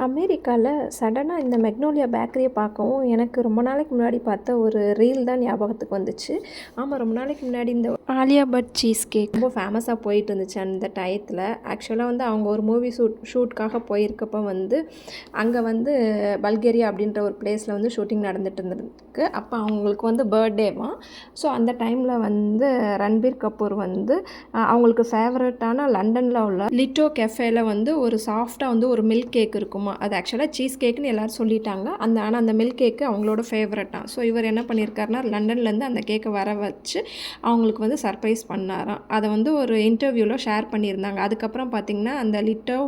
அமெரிக்கால சடனா இந்த மெக்னோலியா பேக்கரிய பார்க்கவும், எனக்கு ரொம்ப நாளைக்கு முன்னாடி பார்த்த ஒரு ரீல் தான் ஞாபகத்துக்கு வந்துச்சு. ஆமாம், ரொம்ப நாளைக்கு முன்னாடி இந்த ஆலியா பட் சீஸ் கேக் ரொம்ப ஃபேமஸாக போயிட்டு இருந்துச்சு அந்த டயத்தில். ஆக்சுவலாக வந்து அவங்க ஒரு மூவி ஷூட்காக போயிருக்கப்போ வந்து அங்கே வந்து பல்கேரியா அப்படின்ற ஒரு பிளேஸில் வந்து ஷூட்டிங் நடந்துட்டு இருந்திருக்கு. அப்போ அவங்களுக்கு வந்து பர்த்டேவாம். ஸோ அந்த டைமில் வந்து ரன்பீர் கபூர் வந்து அவங்களுக்கு ஃபேவரட்டான லண்டனில் உள்ள லிட்டோ கெஃபேல வந்து ஒரு சாஃப்டாக வந்து ஒரு மில்க் கேக் இருக்குமா. அது ஆக்சுவலாக சீஸ் கேக்குன்னு எல்லோரும் சொல்லிட்டாங்க. ஆனால் அந்த மில்க் கேக்கு அவங்களோட ஃபேவரட்டாக. ஸோ இவர் என்ன பண்ணியிருக்காருனா லண்டன்லேருந்து அந்த கேக்கை வர வச்சு அவங்களுக்கு வந்து சர்ப்ரைஸ் பண்ணாராம். அதை வந்து ஒரு இன்டர்வியூவில் ஷேர் பண்ணியிருந்தாங்க. அதுக்கப்புறம் பார்த்திங்கன்னா அந்த லிட்டோ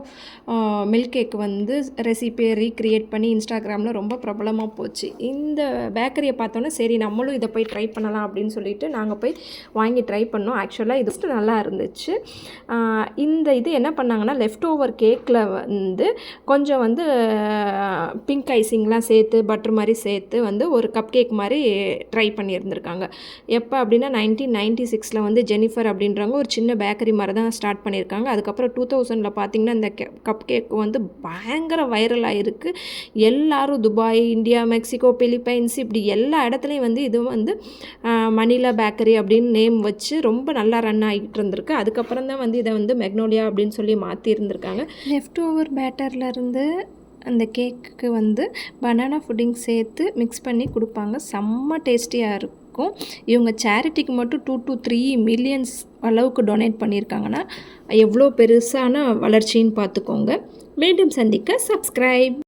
மில்க் கேக் வந்து ரெசிபியை ரீக்ரியேட் பண்ணி இன்ஸ்டாகிராமில் ரொம்ப பிரபலமாக போச்சு. இந்த பேக்கரியை பார்த்தோன்னே சரி நம்மளும் இதை போய் ட்ரை பண்ணலாம் அப்படின்னு சொல்லிட்டு நாங்கள் போய் வாங்கி ட்ரை பண்ணோம். ஆக்சுவலாக இது நல்லா இருந்துச்சு. இந்த இது என்ன பண்ணாங்கன்னா லெஃப்ட் ஓவர் கேக்கில் வந்து கொஞ்சம் வந்து பிங்க் ஐசிங்லாம் சேர்த்து பட்டர் மாதிரி சேர்த்து வந்து ஒரு கப் கேக் மாதிரி ட்ரை பண்ணியிருந்திருக்காங்க. எப்போ அப்படின்னா 1996 வந்து ஜெனிஃபர் அப்படின்றவங்க ஒரு சின்ன பேக்கரி மாதிரி தான் ஸ்டார்ட் பண்ணியிருக்காங்க. அதுக்கப்புறம் 2000 பார்த்திங்கன்னா இந்த கப் கேக் வந்து பயங்கர வைரலாக இருக்குது. எல்லாரும் துபாய், இந்தியா, மெக்சிகோ, பிலிப்பைன்ஸ் இப்படி எல்லா இடத்துலையும் வந்து இது வந்து மணிலா பேக்கரி அப்படின்னு நேம் வச்சு ரொம்ப நல்லா ரன் ஆகிட்டு இருந்திருக்கு. அதுக்கப்புறம் தான் வந்து இதை வந்து மெக்னோலியா அப்படின்னு சொல்லி மாற்றிருந்துருக்காங்க. லெஃப்ட் ஓவர் பேட்டர்லேருந்து அந்த கேக்குக்கு வந்து பனானா புட்டிங் சேர்த்து மிக்ஸ் பண்ணி கொடுப்பாங்க. செம்ம டேஸ்டியாக இருக்கும். இவங்க சேரிட்டிக்கு மட்டும் 2 to 3 மில்லியன்ஸ் அளவுக்கு டொனேட் பண்ணியிருக்காங்கன்னா எவ்வளோ பெருசான வளர்ச்சின்னு பார்த்துக்கோங்க. மீண்டும் சந்திக்க சப்ஸ்கிரைப்.